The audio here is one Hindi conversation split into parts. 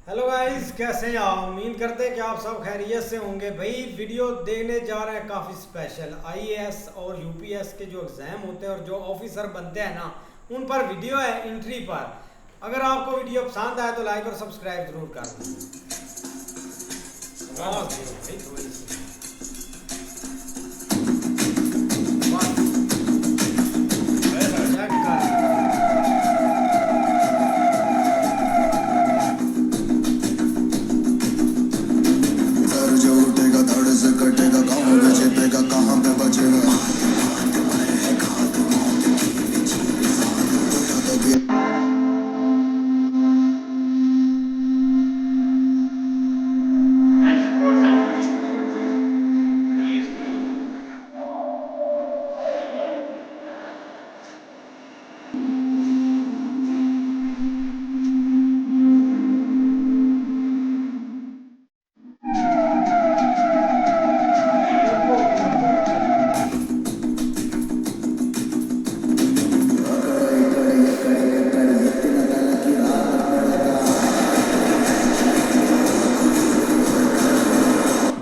हेलो गाइस, कैसे हैं आप? उम्मीद करते हैं कि आप सब खैरियत से होंगे। भाई वीडियो देखने जा रहे हैं काफ़ी स्पेशल। आईएएस और यूपीएस के जो एग्ज़ाम होते हैं और जो ऑफिसर बनते हैं ना, उन पर वीडियो है एंट्री पर। अगर आपको वीडियो पसंद आए तो लाइक और सब्सक्राइब जरूर कर दें। आवाज़ दो भाई थोड़ी सी। चेक कर। कटेगा कहाँ पे छिपेगा कहाँ पे बचेगा।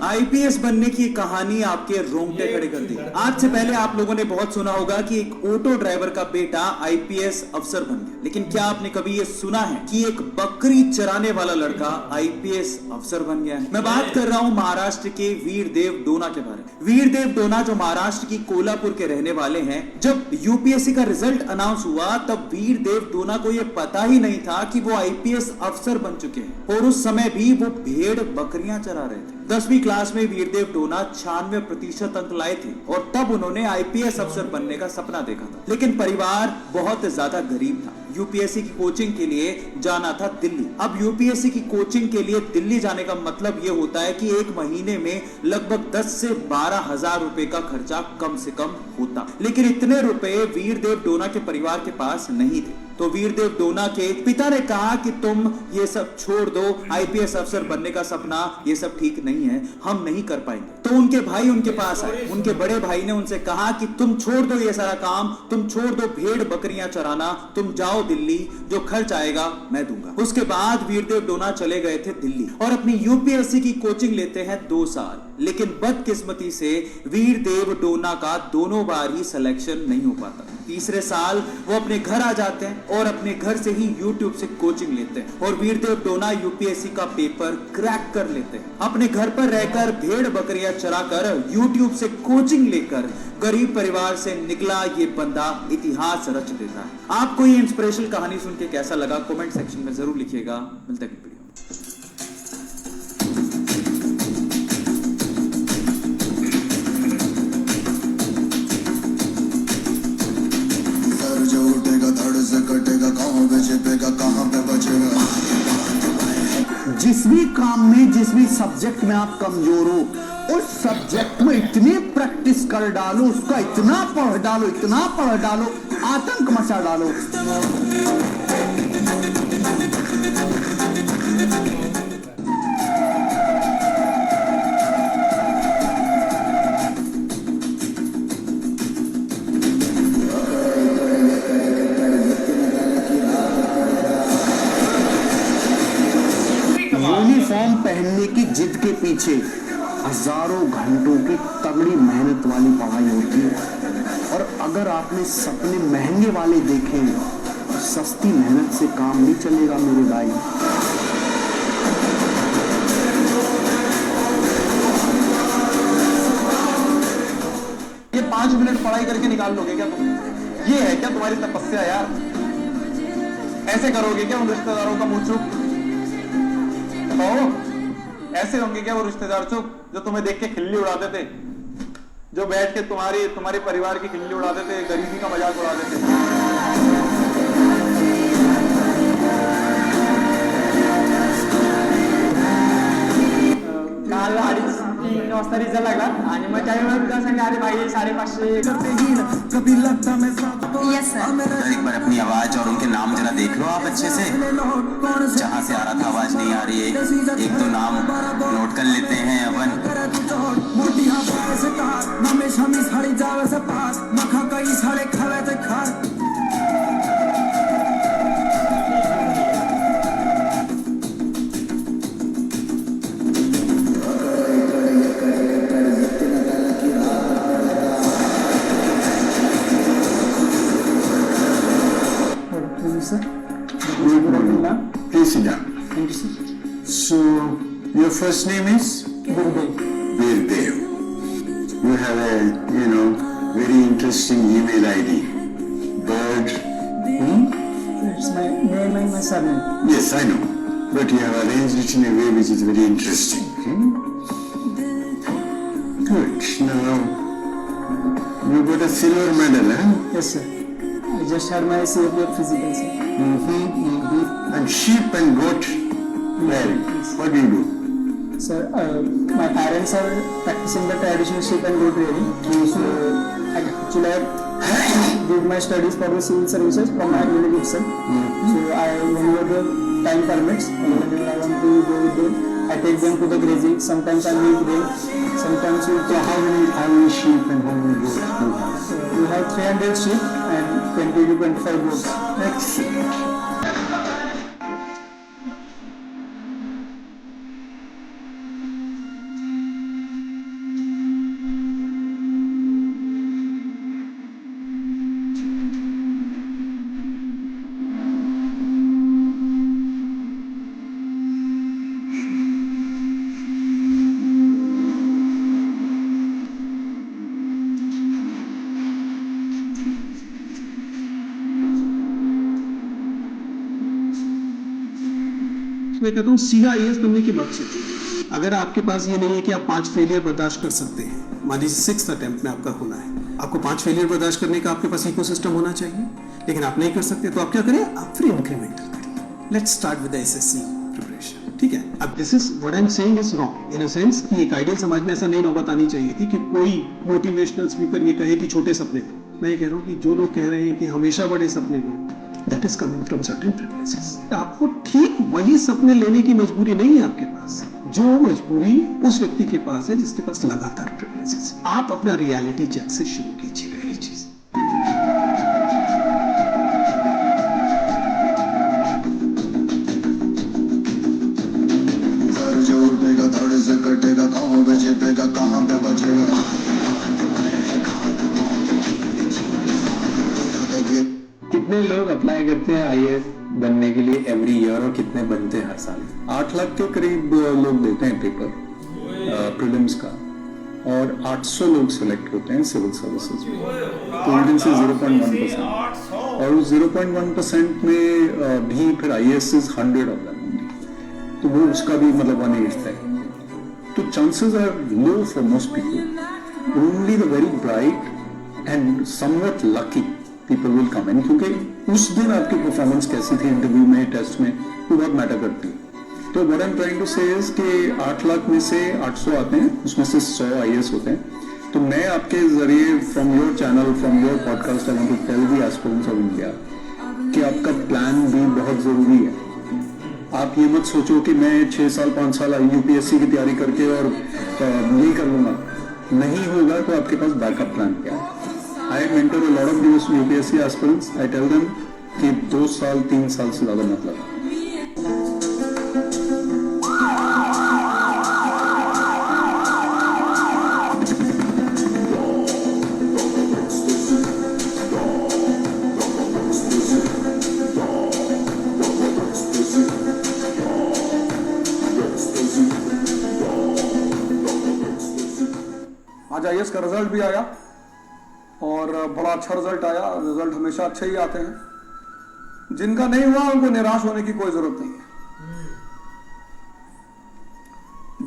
आईपीएस बनने की कहानी आपके रोंगटे खड़े कर दी। आज से पहले आप लोगों ने बहुत सुना होगा कि एक ऑटो ड्राइवर का बेटा आईपीएस अफसर बन गया, लेकिन क्या आपने कभी ये सुना है कि एक बकरी चराने वाला लड़का आईपीएस अफसर बन गया है? मैं बात कर रहा हूं महाराष्ट्र के वीरदेव डोना के बारे में। वीरदेव डोना जो महाराष्ट्र की कोल्हापुर के रहने वाले हैं, जब यूपीएससी का रिजल्ट अनाउंस हुआ तब वीरदेव डोना को यह पता ही नहीं था कि वो आईपीएस अफसर बन चुके हैं, और उस समय भी वो भेड़ बकरियां चरा रहे थे। 10वीं क्लास में वीरदेव डोना 96% अंक लाए थे और तब उन्होंने आईपीएस अफसर बनने का सपना देखा था, लेकिन परिवार बहुत ज्यादा गरीब था। यूपीएससी की कोचिंग के लिए जाना था दिल्ली। अब यूपीएससी की कोचिंग के लिए दिल्ली जाने का मतलब यह होता है कि एक महीने में लगभग 10 से 12 हजार रुपए का खर्चा कम से कम होता, लेकिन इतने रुपए वीरदेव डोना के परिवार के पास नहीं थे। तो वीरदेव डोना के पिता ने कहा कि तुम ये सब छोड़ दो, आईपीएस अफसर बनने का सपना ये सब ठीक नहीं है, हम नहीं कर पाएंगे। तो उनके भाई उनके पास आए। उनके बड़े भाई ने उनसे कहा कि तुम छोड़ दो ये सारा काम, तुम छोड़ दो भेड़ बकरियां चराना, तुम जाओ दिल्ली, जो खर्च आएगा मैं दूंगा। उसके बाद वीरदेव डोना चले गए थे दिल्ली और अपनी यूपीएससी की कोचिंग लेते हैं 2 साल, लेकिन बदकिस्मती से वीरदेव डोना का दोनों बार ही सिलेक्शन नहीं हो पाता। तीसरे साल वो अपने घर आ जाते हैं और अपने घर से ही यूट्यूब से कोचिंग लेते हैं और वीरदेव डोना यूपीएससी का पेपर क्रैक कर लेते हैं। अपने घर पर रहकर भेड़ बकरियां चराकर यूट्यूब से कोचिंग लेकर गरीब परिवार से निकला ये बंदा इतिहास रच देता है। आपको ये इंस्पिरेशनल कहानी सुन के कैसा लगा कमेंट सेक्शन में जरूर लिखिएगा। मिलते हैं वीडियो। कटेगा कहाँ पे छिपेगा कहाँ पे बचेगा। जिस भी काम में, जिस भी सब्जेक्ट में आप कमजोर हो, उस सब्जेक्ट में इतनी प्रैक्टिस कर डालो, उसका इतना पढ़ डालो, इतना पढ़ डालो, आतंक मचा डालो। यूनिफॉर्म पहनने की जिद के पीछे हजारों घंटों की तगड़ी मेहनत वाली पढ़ाई होती है, और अगर आपने सपने महंगे वाले देखे तो सस्ती मेहनत से काम नहीं चलेगा मेरे भाई। ये 5 मिनट पढ़ाई करके निकाल लोगे क्या तुम? ये है क्या तुम्हारी तपस्या यार? ऐसे करोगे क्या उन रिश्तेदारों का मुंह चुप? ऐसे होंगे क्या वो रिश्तेदार चुप जो तुम्हें देख के खिल्ली उड़ाते थे, जो बैठ के तुम्हारे परिवार की खिल्ली उड़ाते थे, गरीबी का मजाक उड़ाते थे? काल 2:30 वाजता रिझल्ट लागला आणि मग त्यावेळेला तुला सांगितलं अरे भाई 550 कभी लगता मैं यस सर। एक बार अपनी आवाज और उनके नाम जरा देख लो आप अच्छे से। जहाँ से आ रहा था आवाज नहीं आ रही है, एक दो नाम नोट कर लेते हैं अपन। sit down. Thank you sir. So, your first name is? Virdev. You have a, very interesting email ID. Bird. It's my name and my surname. Yes, I know. But you have arranged it in a way which is very interesting. Good. Now, you got a silver medal, huh? Yes, sir. I just had my CFP physical, sir. And sheep and goat rearing. What do you do? Sir, my parents are practicing the traditional sheep and goat rearing. So, actually, I did my studies for the civil services from my village itself. So, whenever the time permits, whenever I want to go with them, I take them to the grazing. Sometimes I meet them. Sometimes we So how many sheep and how many goats do you have? we have 300 sheep and 20 to 25 goats. Excellent. मैं कहता हूँ सीधा आईएएस बनने की बात चलती है। अगर आपके पास ये नहीं है कि आप 5 फेलियर बर्दाश्त कर सकते हैं, मान लीजिए 6th अटेम्प्ट में आपका होना है, आपको 5 फेलियर बर्दाश्त करने का आपके पास इकोसिस्टम होना चाहिए, लेकिन आप नहीं कर सकते तो आप क्या करें, आप फ्री इंक्रीमेंटल करें। Let's start with SSC preparation, ठीक है। अब this is what I am saying is wrong in a sense कि एक आइडियल समाज में ऐसा नहीं नौबत आनी चाहिए थी कि कोई मोटिवेशनल स्पीकर ये कहे कि छोटे सपने। मैं ये कह रहा हूँ कि जो लोग कह रहे हैं कि हमेशा बड़े सपने लो, that is coming from certain privileges. आपको ठीक वही सपने लेने की मजबूरी नहीं है आपके पास, जो मजबूरी उस व्यक्ति के पास है जिसके पास लगातार privileges। आप अपना रियलिटी चेक से शुरू कीजिएगा ये चीज। सर जो उठेगा धड़ से कटेगा, कहाँ पे छिपेगा, कहाँ पे बचेगा। कितने लोग अप्लाई करते हैं आईएएस बनने के लिए एवरी ईयर और कितने बनते हैं हर साल? 8 लाख के करीब लोग देते हैं पेपर प्रीलिम्स का, और 800 लोग सिलेक्ट होते हैं सिविल सर्विसेज में। तो इंडियन से 0.1%, और उस 0.1% में भी फिर IAS is 100 of them only, तो वो उसका भी मतलब 1/8 है। तो chances are low for most people. Only the very bright and somewhat lucky people will come in, क्योंकि उस दिन आपकी परफॉर्मेंस कैसी थी इंटरव्यू में, टेस्ट में, वो बहुत मैटर करती है। तो what I am trying to say is कि 8 लाख में से 800 आते हैं, उसमें से 100 आईएएस होते हैं। तो मैं आपके जरिए from your channel, from your podcast, I want to tell the aspirants of India कि आपका प्लान भी बहुत जरूरी है। आप ये मत सोचो कि मैं 6 साल 5 साल यूपीएससी की तैयारी करके और यही कर लूंगा, नहीं होगा तो आपके पास बैकअप प्लान क्या है। I mentor a lot of these UPSC aspirants. I tell them कि 2 साल 3 साल से ज्यादा मत लगा। आज आईएएस का रिजल्ट भी आया और बड़ा अच्छा रिजल्ट आया। रिजल्ट हमेशा अच्छे ही आते हैं। जिनका नहीं हुआ उनको निराश होने की कोई जरूरत नहीं है।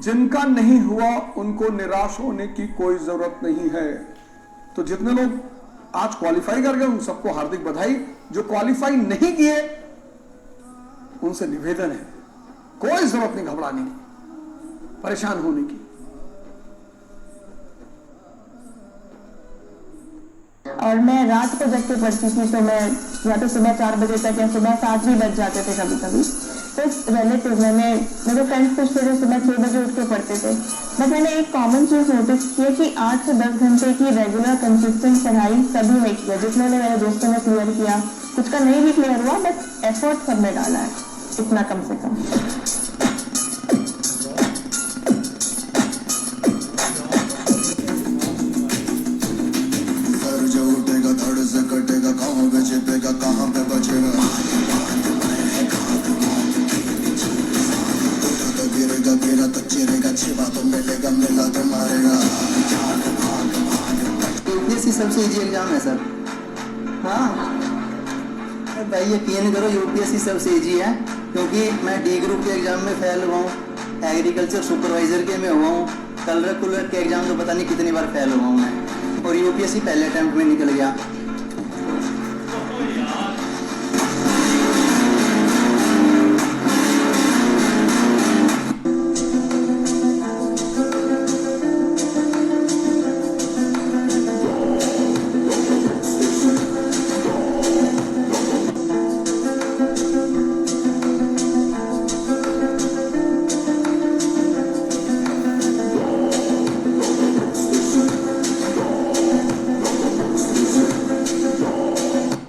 जिनका नहीं हुआ उनको निराश होने की कोई जरूरत नहीं है। तो जितने लोग आज क्वालिफाई कर गए उन सबको हार्दिक बधाई। जो क्वालिफाई नहीं किए उनसे निवेदन है, कोई जरूरत नहीं घबराने की, परेशान होने की। और मैं रात को जग के पढ़ती थी, तो मैं या तो सुबह 4 बजे तक या सुबह 7 भी बज जाते थे कभी कभी। तो रिलेटिव मेरे फ्रेंड्स कुछ थे जो सुबह 6 बजे उठ के पढ़ते थे। बट मैंने एक कॉमन चीज़ नोटिस की है कि 8 से 10 घंटे की रेगुलर कंसिस्टेंट पढ़ाई सभी ने किया। जितने ने मेरे दोस्तों ने क्लियर किया, कुछ का नहीं भी क्लियर हुआ, बट एफर्ट सबने डाला है इतना कम से कम। कटेगा, कहाँ पे छिपेगा, कहाँ पे बचेगा। गिरेगा गिरा तो चिरेगा छिपा तो मिलेगा मिला तो मारेगा। यूपीएससी सबसे इजी एग्जाम है सर। हाँ भाई यकीन करो यूपीएससी सबसे इजी है, क्योंकि मैं डी ग्रुप के एग्जाम में फेल हुआ हूँ, एग्रीकल्चर सुपरवाइजर के में हुआ हूँ, कलर कुलर के एग्जाम तो पता नहीं कितनी बार फेल हुआ हूँ मैं, और यूपीएससी पहले अटेम्प्ट में निकल गया।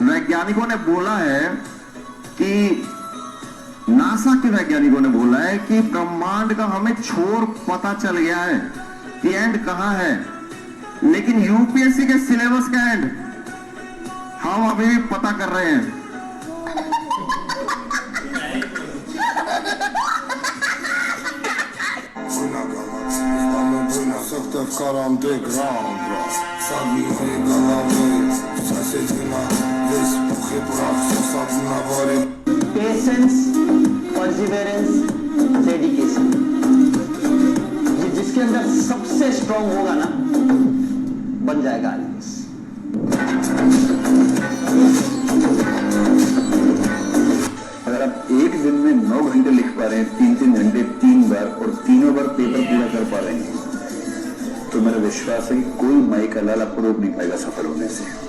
वैज्ञानिकों ने बोला है कि नासा के वैज्ञानिकों ने बोला है कि ब्रह्मांड का हमें छोर पता चल गया है कि एंड कहां है, लेकिन यूपीएससी के सिलेबस का एंड हम अभी भी पता कर रहे हैं। पेशेंस, परसिवेरेंस, डेडिकेशन, ये जिसके अंदर सबसे स्ट्रांग होगा ना बन जाएगा आईएएस। अगर आप एक दिन में 9 घंटे लिख पा रहे हैं, 3-3 घंटे 3 बार, और तीनों बार पेपर पूरा कर पा रहे हैं, तो मेरा विश्वास है कि कोई माई का लाल आपको रोक नहीं पाएगा सफल होने से।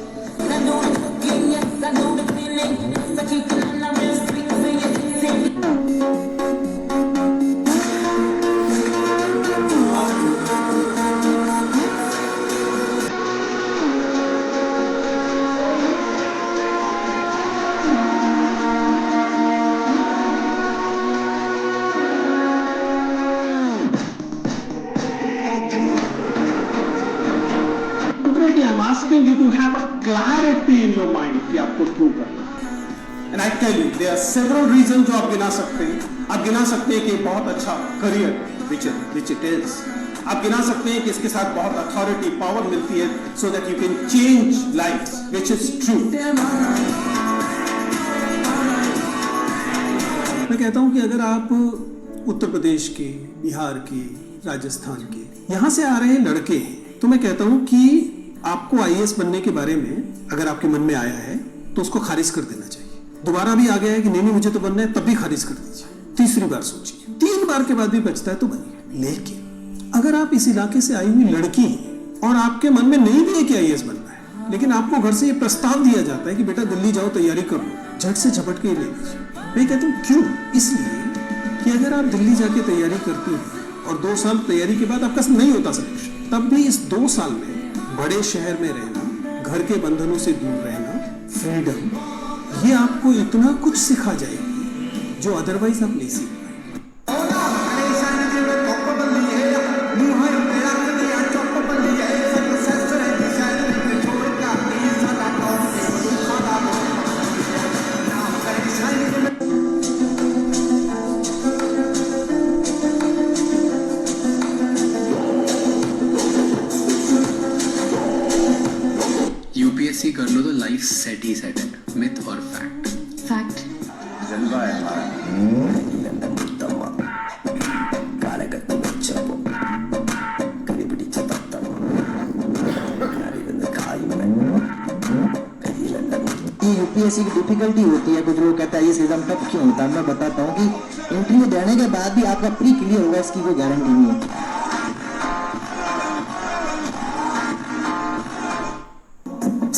I'm asking you to have a clarity in your mind कि आपको क्यों करना है। And I tell you, there are several reasons जो आप गिना सकते हैं। आप गिना सकते हैं कि बहुत अच्छा करियर which it is। आप गिना सकते हैं कि इसके साथ बहुत अथॉरिटी पावर मिलती है so that you can change lives, which is true। मैं कहता हूं कि अगर आप उत्तर प्रदेश के, बिहार के, राजस्थान के यहाँ से आ रहे लड़के हैं, तो मैं कहता हूं कि आपको आईएएस बनने के बारे में अगर आपके मन में आया है तो उसको खारिज कर देना चाहिए। दोबारा भी आ गया है कि नहीं मुझे तो बनना है, तब भी खारिज कर दीजिए। तीसरी बार सोचिए, 3 बार के बाद भी बचता है तो बनिए। लेकिन अगर आप इस इलाके से आई हुई लड़की हैं और आपके मन में नहीं भी है कि आईएएस बनना है, लेकिन आपको घर से ये प्रस्ताव दिया जाता है कि बेटा दिल्ली जाओ, तैयारी कर लो, झट से झपट के ले लीजिए। मैं कहता हूँ क्यों? इसलिए कि अगर आप दिल्ली जाके तैयारी करती हैं और 2 साल तैयारी के बाद आपका नहीं होता सिलेक्शन, तब भी इस 2 साल में बड़े शहर में रहना, घर के बंधनों से दूर रहना, फ्रीडम, ये आपको इतना कुछ सिखा जाएगी जो अदरवाइज आप नहीं सीख पाएंगे। यूपीएससी कर लो तो लाइफ सेट ही सेट है। मिथ और फैक्ट? फैक्ट। जलवा है हमारा। यूपीएससी की डिफिकल्टी होती है, कुछ लोग कहते हैं ये एग्जाम टफ क्यों होता है। मैं बताता हूँ कि इंटरव्यू देने के बाद भी आपका प्री क्लियर होगा, इसकी कोई गारंटी नहीं है।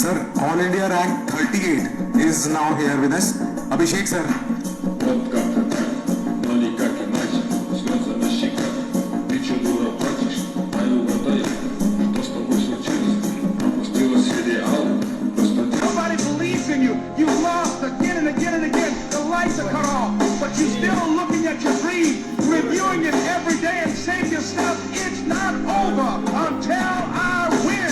Sir, All India rank 38 is now here with us. Abhishek sir. Nobody believes in you. You lost again and again and again. The lights are cut off, but you're still looking at your dream, reviewing it every day and saying to yourself, it's not over until I win.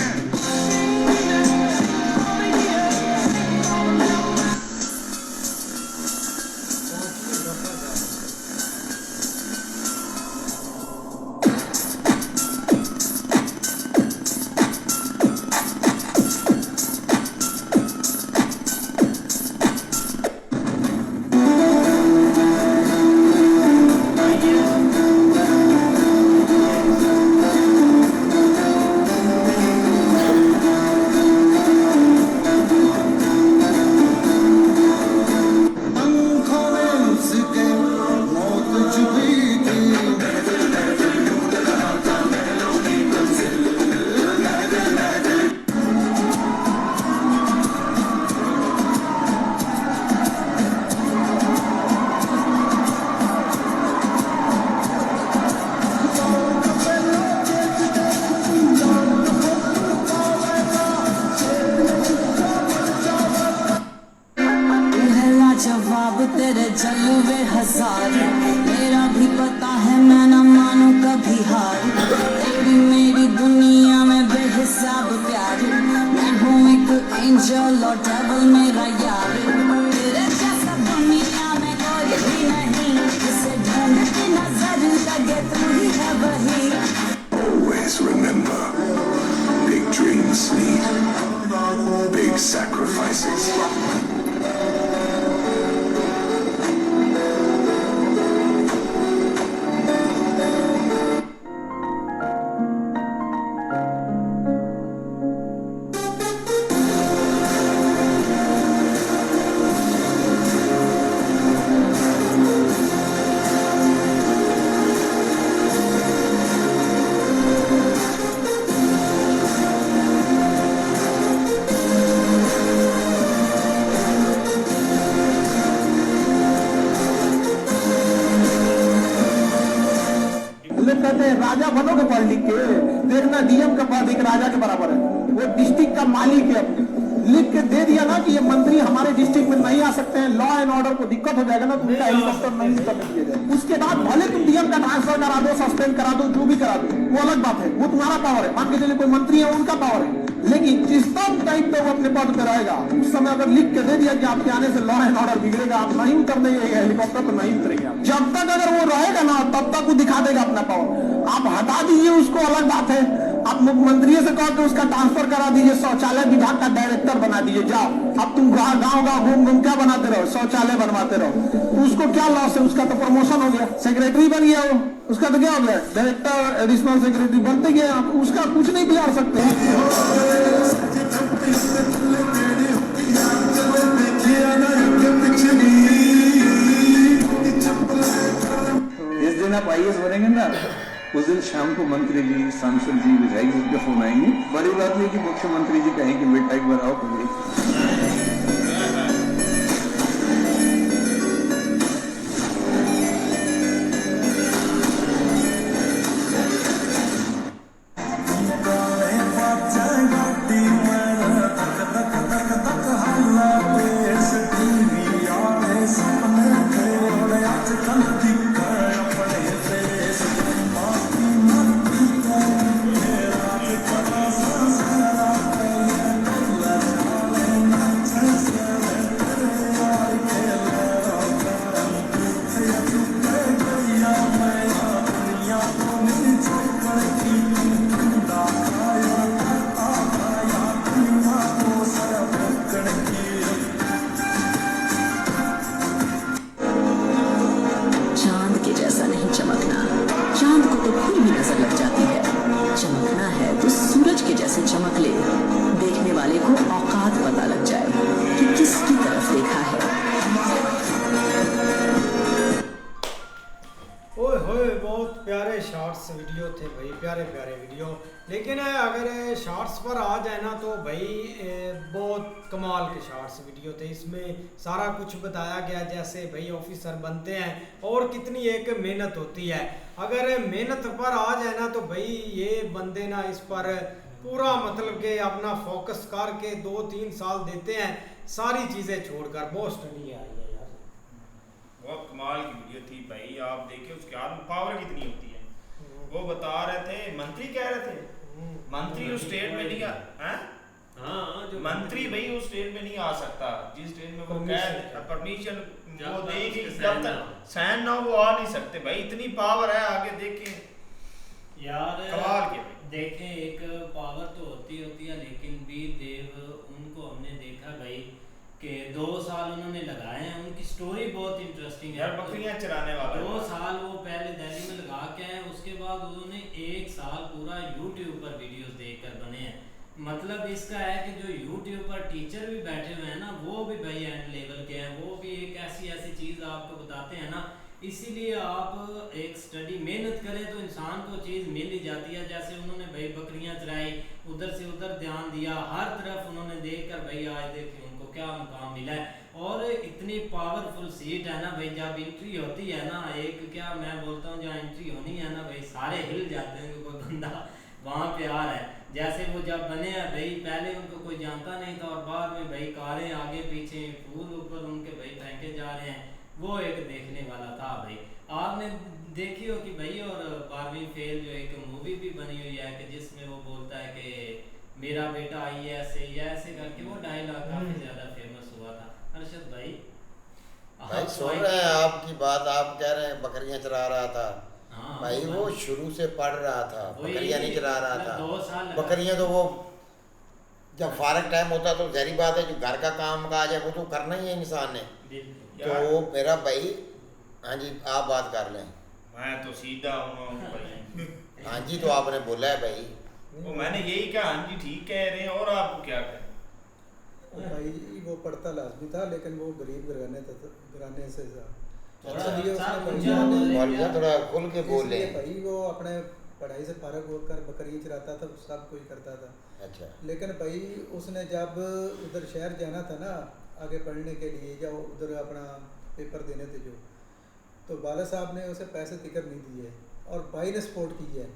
पता है मैं न मानू कभी हार, तेरी मेरी दुनिया में बेहिसाब प्यार, मैं हूँ एक एंजल और डेविल मेरा यार, तेरे जैसा दुनिया में कोई भी नहीं, जिसे ढूंढती नजर लगे तू ही है वही। Always remember, big dreams need big sacrifices. कहते हैं राजा बनोगे पढ़ लिख के, देखना डीएम का पद एक राजा के बराबर है। वो डिस्ट्रिक्ट का मालिक है, अपने लिख के दे दिया ना कि ये मंत्री हमारे डिस्ट्रिक्ट में नहीं आ सकते हैं, लॉ एंड ऑर्डर को दिक्कत हो जाएगा ना, तो उनका हेलीकॉप्टर नहीं करने दिया जाए। उसके बाद भले तुम डीएम का ट्रांसफर करा दो, सस्पेंड करा दो, जो भी करा दो, वो अलग बात है, वो तुम्हारा पावर है। मान के चलिए कोई मंत्री है, उनका पावर है, लेकिन जिस टाइम पे वो अपने पद पे रहेगा, उस समय अगर लिख के दे दिया कि आपके आने से लॉ एंड ऑर्डर बिगड़ेगा, आप नहीं उतरने हेलीकॉप्टर तो नहीं उतरेंगे। जब तक अगर वो रहेगा ना, तब तक वो दिखा देगा अपना पावर। आप हटा दीजिए उसको, अलग बात है। आप मुख्यमंत्री से कहो कि उसका ट्रांसफर करा दीजिए, शौचालय विभाग का डायरेक्टर बना दीजिए, जाओ। अब तुम गाँव गाँव घूम घूम क्या बनाते रहो, शौचालय बनवाते रहो, तो उसको क्या लॉस है? उसका तो प्रमोशन हो गया, सेक्रेटरी बन गया वो, उसका तो क्या हो गया, डायरेक्टर एडिशनल सेक्रेटरी बनते गए, आप उसका कुछ नहीं बिगाड़ सकते। जिस दिन आप IAS बनेंगे ना, उस दिन शाम को मंत्री जी, सांसद जी, विधायक जी के फोन आएंगे। बड़ी बात नहीं कि मुख्यमंत्री जी कहेंगे बेटा एक बार आओ करिए। शॉर्ट्स वीडियो थे भाई, प्यारे प्यारे वीडियो। लेकिन अगर शॉर्ट्स पर आ जाए ना तो भाई बहुत कमाल के शॉर्ट्स वीडियो थे। इसमें सारा कुछ बताया गया, जैसे भाई ऑफिसर बनते हैं और कितनी एक मेहनत होती है। अगर मेहनत पर आ जाए ना तो भाई ये बंदे ना इस पर पूरा मतलब कि अपना फोकस करके 2-3 साल देते हैं, सारी चीज़ें छोड़कर। बहुत स्टडी आई है यार, बहुत कमाल की वीडियो थी भाई। आप देखिए उसके हाथ में पावर कितनी होती है। वो बता रहे थे, मंत्री कह रहे थे मंत्री उस स्टेट में नहीं मंत्री भाई उस स्टेट में नहीं आ सकता जिस स्टेट में वो कह परमिशन वो देगी, जब तक साइन ना वो आ नहीं सकते भाई। इतनी पावर है, आगे देखें यार कमाल के। देखें एक पावर तो होती है, लेकिन वीर देव उनको हमने देखा भाई कि 2 साल उन्होंने लगाए हैं। उनकी स्टोरी बहुत इंटरेस्टिंग है। बकरियां चराने वाला 2 साल वो पहले दिल्ली में लगा के आए, उसके बाद उन्होंने 1 साल पूरा YouTube पर वीडियोस देखकर बने हैं। मतलब इसका है कि जो YouTube पर टीचर भी बैठे हुए हैं ना, वो भी भाई एंड लेवल के हैं, वो भी एक ऐसी चीज़ आपको बताते हैं ना। इसीलिए आप एक स्टडी मेहनत करें तो इंसान को चीज़ मिल ही जाती है। जैसे उन्होंने भाई बकरियां चराई, उधर से उधर ध्यान दिया, हर तरफ उन्होंने देखकर भाई आज देखिए उनको क्या मुकाम मिला है। और इतनी पावरफुल सीट है ना भाई, जब एंट्री होती है ना, एक क्या मैं बोलता हूँ, जहाँ एंट्री होनी है ना भाई, सारे हिल जाते हैं कि कोई बंदा वहाँ पे आ रहा है। जैसे वो जब बने हैं भाई, पहले उनको कोई जानता नहीं था और बाद में भाई कारें आगे पीछे, फूल ऊपर उनके भाई फेंके जा रहे हैं, वो एक देखने वाला था भाई। आपने देखी हो कि भाई, और 12वीं फेल जो एक मूवी भी बनी हुई है कि जिसमें वो बोलता है कि मेरा बेटा IAS है या ऐसे करके, वो डायलॉग काफी ज्यादा फेमस हुआ था। अरशद भाई सुन रहे हैं आपकी बात, आप कह रहे हैं बकरियां चरा रहा था। भाई वो शुरू से पढ़ रहा था, बकरियां नहीं चरा रहा था। बकरियां तो वो जब फारग टाइम होता तो जहरी बात है, जो घर का काम काज है वो तो करना ही है इंसान ने। तो मेरा भाई, हाँ जी आप बात कर लें। मैं तो सीधा हूँ भाई। हाँ जी तो आपने बोला है भाई, वो मैंने यही कहा, हाँ जी ठीक कह रहे हैं, और आपको क्या कहें। भाई वो पढ़ता लाजमी था, लेकिन वो गरीब घराने से था। थोड़ा खुल के बोले भाई, वो अपने पढ़ाई से फारग होकर बकरी चराता था, सब कुछ करता था। अच्छा। लेकिन भाई उसने जब उधर शहर जाना था ना आगे पढ़ने के लिए, या उधर अपना पेपर देने थे जो, तो वाले साहब ने उसे पैसे तिकर नहीं दिए और भाई ने सपोर्ट की है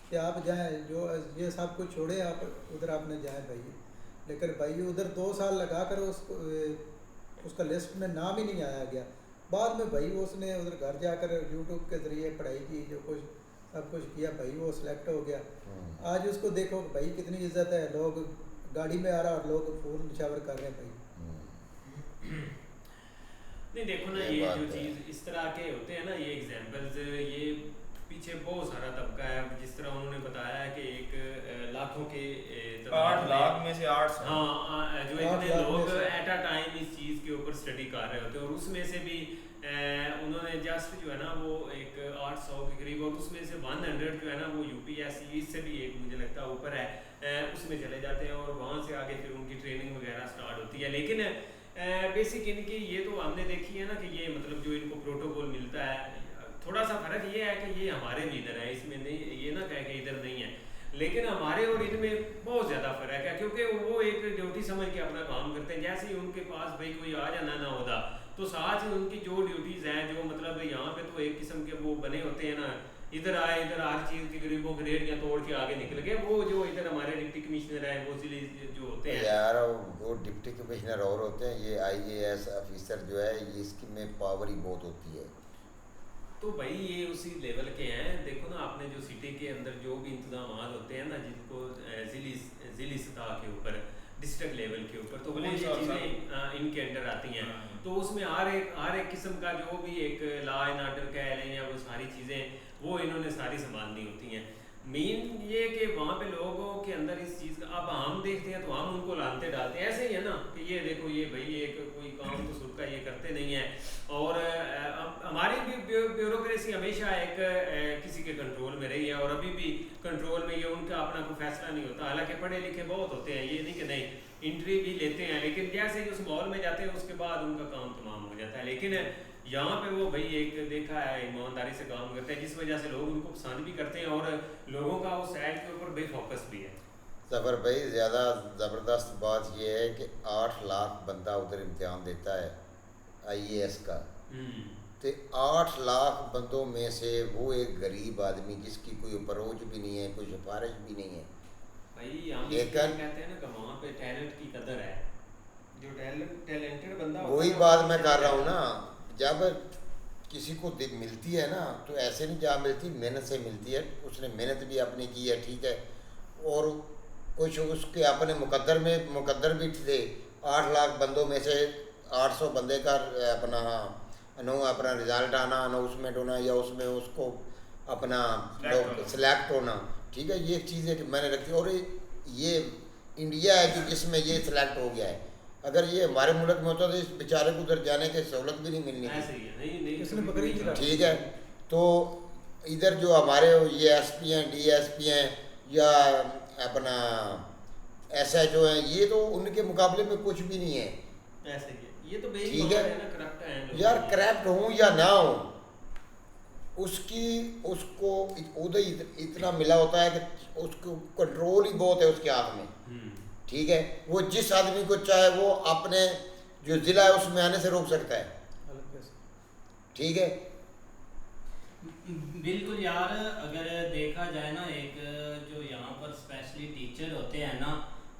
कि आप जाएं, जो ये सब कुछ छोड़े, आप उधर आपने जाए भाई। लेकिन भाई उधर 2 साल लगा कर उसका लिस्ट में नाम ही नहीं आया गया। बाद में भाई उसने उधर घर जाकर यूट्यूब के ज़रिए पढ़ाई की, जो कुछ सब कुछ किया भाई, वो सिलेक्ट हो गया। आज उसको देखो भाई कितनी इज्जत है, लोग गाड़ी में आ रहा और लोग फूल निशावर कर रहे हैं भाई। नहीं देखो ना, ये जो चीज़ इस तरह के होते हैं ना, ये एग्जाम्पल्स, ये पीछे बहुत सारा तबका है। जिस तरह उन्होंने बताया है कि एक लाखों के 8 लाख में से 800, हाँ, जो इतने लोग एट अ टाइम इस चीज़ के ऊपर स्टडी कर रहे होते हैं, और उसमें से भी उन्होंने जस्ट जो है ना वो एक 800 के करीब, और उसमें से 100 जो है ना वो UPSC, इससे भी एक मुझे लगता है ऊपर है, उसमें चले जाते हैं, और वहाँ से आगे फिर उनकी ट्रेनिंग वगैरह स्टार्ट होती है। लेकिन बेसिक इनकी ये तो हमने देखी है ना कि ये मतलब जो इनको प्रोटोकॉल मिलता है, थोड़ा सा फर्क ये है कि ये हमारे भी इधर है, इसमें नहीं, ये ना कहे कि इधर नहीं है, लेकिन हमारे और इनमें बहुत ज़्यादा फर्क है, क्योंकि वो एक ड्यूटी समझ के अपना काम करते हैं। जैसे ही उनके पास भाई कोई आ जाना ना होता, तो साथ ही उनकी जो ड्यूटीज़ हैं, जो मतलब यहाँ पे तो एक किस्म के वो बने होते हैं ना, इधर आए, इधर हर चीज़ की गरीबों की रेडियाँ तोड़ के आगे निकल गए। वो जो इधर हमारे डिप्टी कमिश्नर है, वो जिले जो होते हैं यार, वो डिप्टी कमिश्नर और होते हैं, ये IAS ऑफिसर जो है, ये इसकी में पावर ही बहुत होती है। तो भाई ये उसी लेवल के हैं। देखो ना, आपने जो सिटी के अंदर जो भी इंतजाम होते हैं ना, जिनको जिली सतह के ऊपर, डिस्ट्रिक्ट लेवल के ऊपर, तो वो ये चीज़ें इनके अंडर आती हैं। तो उसमें हर एक किस्म का जो भी एक लॉ एंड ऑर्डर कह लें, या वो सारी चीज़ें वो इन्होंने सारी संभालनी होती हैं। मेन ये कि वहाँ पे लोगों के अंदर इस चीज़ का, अब हम देखते हैं तो हम उनको लानते डालते हैं, ऐसे ही है ना कि ये देखो ये भाई एक कोई काम तो सुर का ये करते नहीं है। और हमारी भी ब्यूरोक्रेसी हमेशा एक किसी के कंट्रोल में रही है, और अभी भी कंट्रोल में, ये उनका अपना कोई फैसला नहीं होता। हालांकि पढ़े लिखे बहुत होते हैं, ये नहीं कि नहीं, इंटरव्यू भी लेते हैं, लेकिन जैसे ही उस माहौल में जाते हैं उसके बाद उनका काम तमाम हो जाता है। लेकिन यहाँ पे वो भाई एक देखा है ईमानदारी से काम करते हैं, जिस वजह से लोग उनको पसंद भी करते हैं, और लोगों का उस साइड के ऊपर बेफोकस भी है। ज़फ़र भाई, ज़्यादा ज़बरदस्त बात यह है कि 8 लाख बंदा उधर इम्तिहान देता है IAS का, तो 8 लाख बंदों में से वो एक गरीब आदमी जिसकी कोई अप्रोच भी नहीं है, कोई सिफारिश भी नहीं है, भाई हम कहते हैं ना कि वहाँ पे टैलेंट की कदर है, जो टैलेंटेड बंदा, वही बात मैं कर रहा हूँ ना। जब किसी को मिलती है ना, तो ऐसे नहीं जहाँ मिलती, मेहनत से मिलती है। उसने मेहनत भी अपनी की है, ठीक है, और कुछ उसके अपने मुकद्दर भी थे। 8 लाख बंदों में से 800 बंदे का अपना रिजल्ट आना, अनाउंसमेंट होना, या उसमें उसको अपना सिलेक्ट होना, ठीक है, ये चीज़ें मैंने रखी। और ये इंडिया है कि जिसमें ये सिलेक्ट हो गया है। अगर ये हमारे मुल्क में होता तो इस बेचारे को उधर जाने की सहूलत भी नहीं मिलनी थी, ठीक है। तो इधर जो हमारे ये SP हैं, DSP हैं, या अपना SHO हैं, ये तो उनके मुकाबले में कुछ भी नहीं है, ये तो ठीक है यार। करप्ट हूँ या ना हो, उसको उधर इतना मिला होता है कि उसको कंट्रोल ही बहुत है उसके हाथ में, ठीक है। वो जिस आदमी को चाहे वो अपने जो जिला है उसमें आने से रोक सकता है, ठीक है। बिल्कुल यार, अगर देखा जाए ना, एक जो यहाँ पर स्पेशली टीचर होते हैं ना,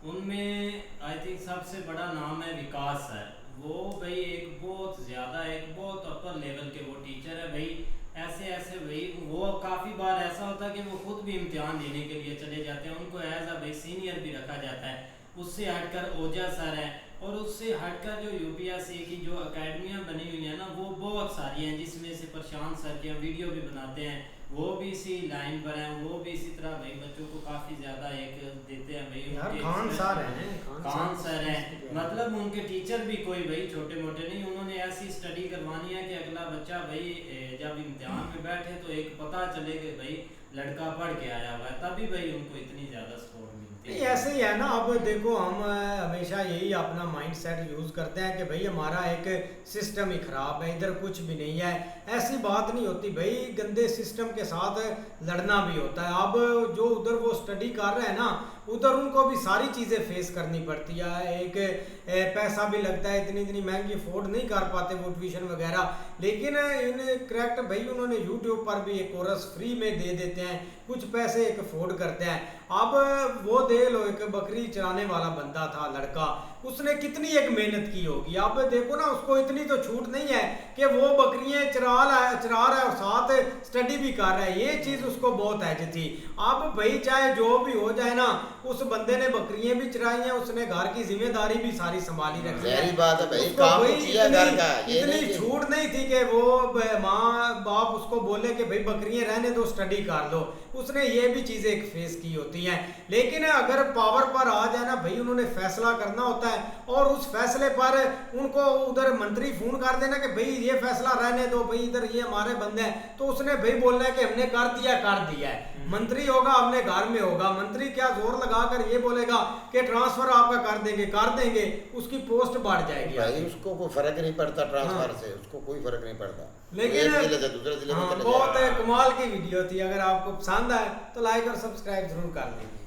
उनमें आई थिंक सबसे बड़ा नाम है विकास सर। वो भाई एक बहुत ज़्यादा, एक बहुत अपर लेवल के वो टीचर है भाई। ऐसे ऐसे भाई वो काफ़ी बार ऐसा होता है कि वो खुद भी इम्तिहान देने के लिए चले जाते हैं, उनको एज अ भाई सीनियर भी रखा जाता है। उससे हटकर ओजा सर है, और उससे हटकर जो यूपीएससी की जो अकेडमियाँ बनी हुई हैं ना वो बहुत सारी हैं, जिसमें से प्रशांत सर के वीडियो भी बनाते हैं, वो भी इसी लाइन पर हैं, वो भी इसी तरह भाई बच्चों को काफ़ी ज़्यादा एक देते हैं भाई। यार खान सर हैं, मतलब उनके टीचर भी कोई भाई छोटे मोटे नहीं, उन्होंने ऐसी स्टडी करवानी है कि अगला बच्चा भाई जब इम्तिहान में बैठे तो एक पता चले कि भाई लड़का पढ़ के आया हुआ है, तभी भाई उनको इतनी ज़्यादा स्कोर मिलती है। ऐसे ही है ना। अब देखो हम हमेशा यही अपना माइंड सेट यूज़ करते हैं कि भाई हमारा एक सिस्टम ही ख़राब है, इधर कुछ भी नहीं है। ऐसी बात नहीं होती भाई, गंदे सिस्टम के साथ लड़ना भी होता है। अब जो उधर वो स्टडी कर रहे हैं ना, उधर उनको भी सारी चीज़ें फेस करनी पड़ती है। एक पैसा भी लगता है, इतनी महंगी अफोर्ड नहीं कर पाते वो ट्यूशन वगैरह, लेकिन इन करेक्ट भाई उन्होंने यूट्यूब पर भी एक कोर्स फ्री में दे देते हैं, कुछ पैसे एक अफोर्ड करते हैं। अब वो देख लो, एक बकरी चराने वाला बंदा था लड़का, उसने कितनी एक मेहनत की होगी। अब देखो ना, उसको इतनी तो छूट नहीं है कि वो बकरियां चरा रहा है और साथ स्टडी भी कर रहा है, ये चीज़ उसको बहुत एज थी। अब भाई चाहे जो भी हो जाए ना, उस बंदे ने बकरियां भी चराई हैं, उसने घर की जिम्मेदारी भी सारी संभाली रखी है। बात है भाई, काम किया घर का, इतनी छूट नहीं थी कि वो माँ बाप उसको बोले कि भाई बकरियां रहने दो, स्टडी कर लो। उसने ये भी चीज़ें एक फेस की होती हैं। लेकिन अगर पावर पर आ जाए ना भाई, उन्होंने फैसला करना होता है, और उस फैसले पर उनको उधर मंत्री फोन कर देना कि भाई ये फैसला रहने दो, भाई इधर ये हमारे बंदे हैं, तो उसने भाई बोलना है कि हमने कर दिया है। मंत्री होगा अपने घर में होगा, मंत्री क्या जोर लगाकर ये बोलेगा कि ट्रांसफर आपका कर देंगे, उसकी पोस्ट बढ़ जाएगी। भाई उसको कोई फर्क नहीं पड़ता ट्रांसफर से, उसको कोई फर्क नहीं पड़ता। लेकिन दूसरे जिले में बहुत कमाल की वीडियो थी। अगर आपको पसंद आए तो लाइक और सब्सक्राइब जरूर कर लीजिए।